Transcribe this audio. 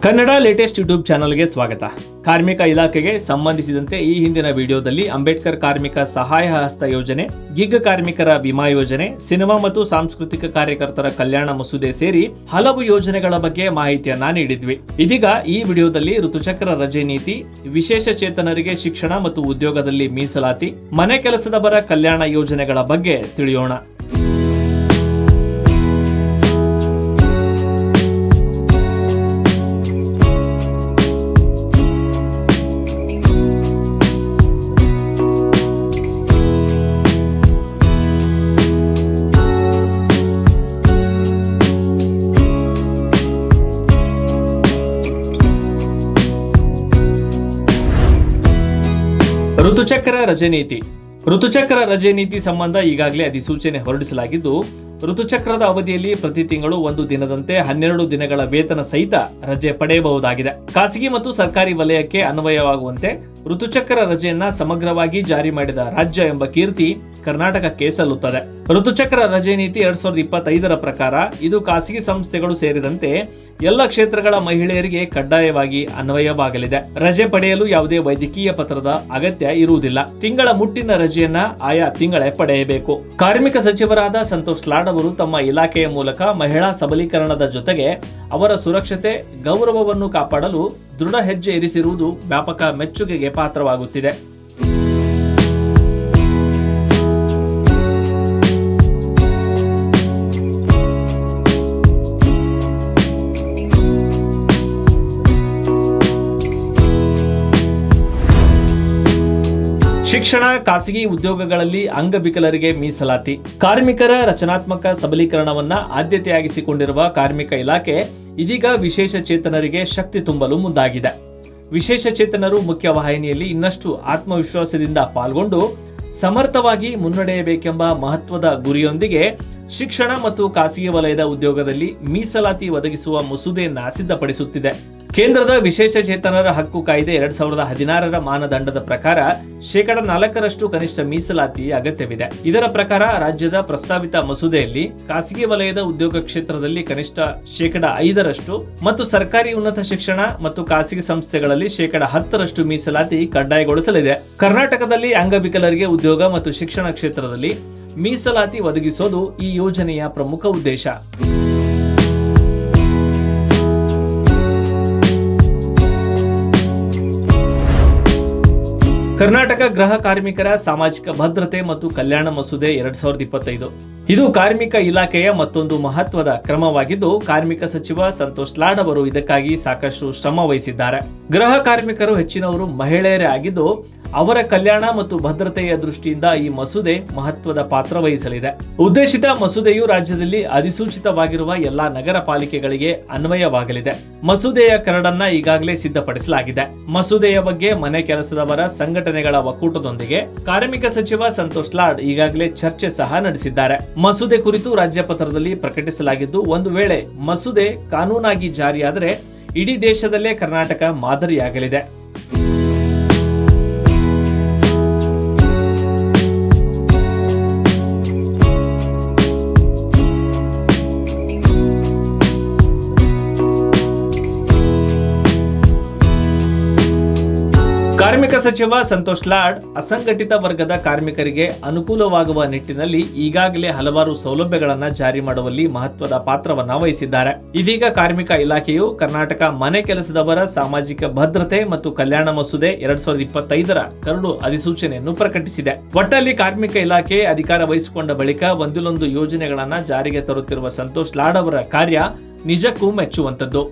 Kannada latest YouTube ಚಾನಲ್ಗೆ ಸ್ವಾಗತ. ಕಾರ್ಮಿಕ ಇಲಾಖೆಗೆ ಸಂಬಂಧಿಸಿದಂತೆ ಈ ಹಿಂದಿನ ವಿಡಿಯೋದಲ್ಲಿ ಅಂಬೇಡ್ಕರ್ ಕಾರ್ಮಿಕ ಸಹಾಯ ಹಸ್ತ ಯೋಜನೆ, ಗಿಗ್ ಕಾರ್ಮಿಕರ ವಿಮಾ ಯೋಜನೆ, ಸಿನಿಮಾ ಮತ್ತು ಸಾಂಸ್ಕೃತಿಕ ಕಾರ್ಯಕರ್ತರ ಕಲ್ಯಾಣ ಮಸೂದೆ ಸೇರಿ ಹಲವು ಯೋಜನೆಗಳ ಬಗ್ಗೆ ಮಾಹಿತಿಯನ್ನ ನೀಡಿದ್ವಿ. ಇದೀಗ ಈ ವಿಡಿಯೋದಲ್ಲಿ ಋತುಚಕ್ರ ರಜೆ ನೀತಿ, ವಿಶೇಷ ಚೇತನರಿಗೆ ಶಿಕ್ಷಣ ಮತ್ತು ಉದ್ಯೋಗದಲ್ಲಿ ಮೀಸಲಾತಿ, ಮನೆ ಕೆಲಸದವರ ಕಲ್ಯಾಣ ಯೋಜನೆಗಳ ಬಗ್ಗೆ ತಿಳಿಯೋಣ. ಋತುಚಕ್ರ ರಜೆ ನೀತಿ ಸಂಬಂಧ ಈಗಾಗಲೇ ಅಧಿಸೂಚನೆ ಹೊರಡಿಸಲಾಗಿದ್ದು, ಋತುಚಕ್ರದ ಅವಧಿಯಲ್ಲಿ ಪ್ರತಿ ತಿಂಗಳು ಒಂದು ದಿನದಂತೆ 12 ದಿನಗಳ ವೇತನ ಸಹಿತ ರಜೆ ಪಡೆಯಬಹುದಾಗಿದೆ. ಖಾಸಗಿ ಮತ್ತು ಸರ್ಕಾರಿ ವಲಯಕ್ಕೆ ಅನ್ವಯವಾಗುವಂತೆ ಋತುಚಕ್ರ ರಜೆಯನ್ನ ಸಮಗ್ರವಾಗಿ ಜಾರಿ ಮಾಡಿದ ರಾಜ್ಯ ಎಂಬ ಕೀರ್ತಿ ಕರ್ನಾಟಕಕ್ಕೆ ಸಲ್ಲುತ್ತದೆ. ಋತುಚಕ್ರ ರಜೆ ನೀತಿ 2025ರ ಪ್ರಕಾರ ಇದು ಖಾಸಗಿ ಸಂಸ್ಥೆಗಳು ಸೇರಿದಂತೆ ಎಲ್ಲ ಕ್ಷೇತ್ರಗಳ ಮಹಿಳೆಯರಿಗೆ ಕಡ್ಡಾಯವಾಗಿ ಅನ್ವಯವಾಗಲಿದೆ. ರಜೆ ಪಡೆಯಲು ಯಾವುದೇ ವೈದ್ಯಕೀಯ ಪತ್ರದ ಅಗತ್ಯ ಇರುವುದಿಲ್ಲ. ತಿಂಗಳ ಮುಟ್ಟಿನ ರಜೆಯನ್ನ ಆಯಾ ತಿಂಗಳೇ ಪಡೆಯಬೇಕು. ಕಾರ್ಮಿಕ ಸಚಿವರಾದ ಸಂತೋಷ್ ಲಾಡ್ ಅವರು ತಮ್ಮ ಇಲಾಖೆಯ ಮೂಲಕ ಮಹಿಳಾ ಸಬಲೀಕರಣದ ಜೊತೆಗೆ ಅವರ ಸುರಕ್ಷತೆ, ಗೌರವವನ್ನು ಕಾಪಾಡಲು ದೃಢ ಹೆಜ್ಜೆ ಇರಿಸಿರುವುದು ವ್ಯಾಪಕ ಮೆಚ್ಚುಗೆಗೆ ಪಾತ್ರವಾಗುತ್ತಿದೆ. ಶಿಕ್ಷಣ, ಖಾಸಗಿ ಉದ್ಯೋಗಗಳಲ್ಲಿ ಅಂಗವಿಕಲರಿಗೆ ಮೀಸಲಾತಿ. ಕಾರ್ಮಿಕರ ರಚನಾತ್ಮಕ ಸಬಲೀಕರಣವನ್ನ ಆದ್ಯತೆಯಾಗಿಸಿಕೊಂಡಿರುವ ಕಾರ್ಮಿಕ ಇಲಾಖೆ ಇದೀಗ ವಿಶೇಷ ಚೇತನರಿಗೆ ಶಕ್ತಿ ತುಂಬಲು ಮುಂದಾಗಿದೆ. ವಿಶೇಷ ಚೇತನರು ಮುಖ್ಯವಾಹಿನಿಯಲ್ಲಿ ಇನ್ನಷ್ಟು ಆತ್ಮವಿಶ್ವಾಸದಿಂದ ಪಾಲ್ಗೊಂಡು ಸಮರ್ಥವಾಗಿ ಮುನ್ನಡೆಯಬೇಕೆಂಬ ಮಹತ್ವದ ಗುರಿಯೊಂದಿಗೆ ಶಿಕ್ಷಣ ಮತ್ತು ಖಾಸಗಿ ವಲಯದ ಉದ್ಯೋಗದಲ್ಲಿ ಮೀಸಲಾತಿ ಒದಗಿಸುವ ಮಸೂದೆಯನ್ನ ಸಿದ್ಧಪಡಿಸುತ್ತಿದೆ. ಕೇಂದ್ರದ ವಿಶೇಷ ಚೇತನರ ಹಕ್ಕು ಕಾಯ್ದೆ 2016ರ ಮಾನದಂಡದ ಪ್ರಕಾರ 4% ಕನಿಷ್ಠ ಮೀಸಲಾತಿ ಅಗತ್ಯವಿದೆ. ಇದರ ಪ್ರಕಾರ ರಾಜ್ಯದ ಪ್ರಸ್ತಾವಿತ ಮಸೂದೆಯಲ್ಲಿ ಖಾಸಗಿ ವಲಯದ ಉದ್ಯೋಗ ಕ್ಷೇತ್ರದಲ್ಲಿ ಕನಿಷ್ಠ 5% ಮತ್ತು ಸರ್ಕಾರಿ ಉನ್ನತ ಶಿಕ್ಷಣ ಮತ್ತು ಖಾಸಗಿ ಸಂಸ್ಥೆಗಳಲ್ಲಿ 10% ಮೀಸಲಾತಿ ಕಡ್ಡಾಯಗೊಳಿಸಲಿದೆ. ಕರ್ನಾಟಕದಲ್ಲಿ ಅಂಗವಿಕಲರಿಗೆ ಉದ್ಯೋಗ ಮತ್ತು ಶಿಕ್ಷಣ ಕ್ಷೇತ್ರದಲ್ಲಿ ಮೀಸಲಾತಿ ಒದಗಿಸೋದು ಈ ಯೋಜನೆಯ ಪ್ರಮುಖ ಉದ್ದೇಶ. ಕರ್ನಾಟಕ ಗೃಹ ಕಾರ್ಮಿಕರ ಸಾಮಾಜಿಕ ಭದ್ರತೆ ಮತ್ತು ಕಲ್ಯಾಣ ಮಸೂದೆ 2025 ಇದು ಕಾರ್ಮಿಕ ಇಲಾಖೆಯ ಮತ್ತೊಂದು ಮಹತ್ವದ ಕ್ರಮವಾಗಿದ್ದು, ಕಾರ್ಮಿಕ ಸಚಿವ ಸಂತೋಷ್ ಲಾಡ್ ಅವರು ಇದಕ್ಕಾಗಿ ಸಾಕಷ್ಟು ಶ್ರಮ ವಹಿಸಿದ್ದಾರೆ. ಗೃಹ ಕಾರ್ಮಿಕರು ಹೆಚ್ಚಿನವರು ಮಹಿಳೆಯರೇ ಆಗಿದ್ದು, ಅವರ ಕಲ್ಯಾಣ ಮತ್ತು ಭದ್ರತೆಯ ದೃಷ್ಟಿಯಿಂದ ಈ ಮಸೂದೆ ಮಹತ್ವದ ಪಾತ್ರ ವಹಿಸಲಿದೆ. ಉದ್ದೇಶಿತ ಮಸೂದೆಯು ರಾಜ್ಯದಲ್ಲಿ ಅಧಿಸೂಚಿತವಾಗಿರುವ ಎಲ್ಲಾ ನಗರ ಪಾಲಿಕೆಗಳಿಗೆ ಅನ್ವಯವಾಗಲಿದೆ. ಮಸೂದೆಯ ಕರಡನ್ನ ಈಗಾಗಲೇ ಸಿದ್ಧಪಡಿಸಲಾಗಿದೆ. ಮಸೂದೆಯ ಬಗ್ಗೆ ಮನೆ ಕೆಲಸದವರ ಸಂಘಟನೆಗಳ ಒಕ್ಕೂಟದೊಂದಿಗೆ ಕಾರ್ಮಿಕ ಸಚಿವ ಸಂತೋಷ್ ಲಾಡ್ ಈಗಾಗಲೇ ಚರ್ಚೆ ಸಹ ನಡೆಸಿದ್ದಾರೆ. ಮಸೂದೆ ಕುರಿತು ರಾಜ್ಯಪತ್ರದಲ್ಲಿ ಪ್ರಕಟಿಸಲಾಗಿದ್ದು, ಒಂದು ವೇಳೆ ಮಸೂದೆ ಕಾನೂನಾಗಿ ಜಾರಿಯಾದರೆ ಇಡೀ ದೇಶದಲ್ಲೇ ಕರ್ನಾಟಕ ಮಾದರಿಯಾಗಲಿದೆ. ಕಾರ್ಮಿಕ ಸಚಿವ ಸಂತೋಷ್ ಲಾಡ್ ಅಸಂಘಟಿತ ವರ್ಗದ ಕಾರ್ಮಿಕರಿಗೆ ಅನುಕೂಲವಾಗುವ ನಿಟ್ಟಿನಲ್ಲಿ ಈಗಾಗಲೇ ಹಲವಾರು ಸೌಲಭ್ಯಗಳನ್ನು ಜಾರಿ ಮಾಡುವಲ್ಲಿ ಮಹತ್ವದ ಪಾತ್ರವನ್ನ ವಹಿಸಿದ್ದಾರೆ. ಇದೀಗ ಕಾರ್ಮಿಕ ಇಲಾಖೆಯು ಕರ್ನಾಟಕ ಮನೆ ಕೆಲಸದವರ ಸಾಮಾಜಿಕ ಭದ್ರತೆ ಮತ್ತು ಕಲ್ಯಾಣ ಮಸೂದೆ 2025ರ ಕರಡು ಅಧಿಸೂಚನೆಯನ್ನು ಪ್ರಕಟಿಸಿದೆ. ಒಟ್ಟಲ್ಲಿ ಕಾರ್ಮಿಕ ಇಲಾಖೆ ಅಧಿಕಾರ ವಹಿಸಿಕೊಂಡ ಬಳಿಕ ಒಂದಿಲ್ಲೊಂದು ಯೋಜನೆಗಳನ್ನ ಜಾರಿಗೆ ತರುತ್ತಿರುವ ಸಂತೋಷ್ ಲಾಡ್ ಅವರ ಕಾರ್ಯ ನಿಜಕ್ಕೂ ಮೆಚ್ಚುವಂತದ್ದು.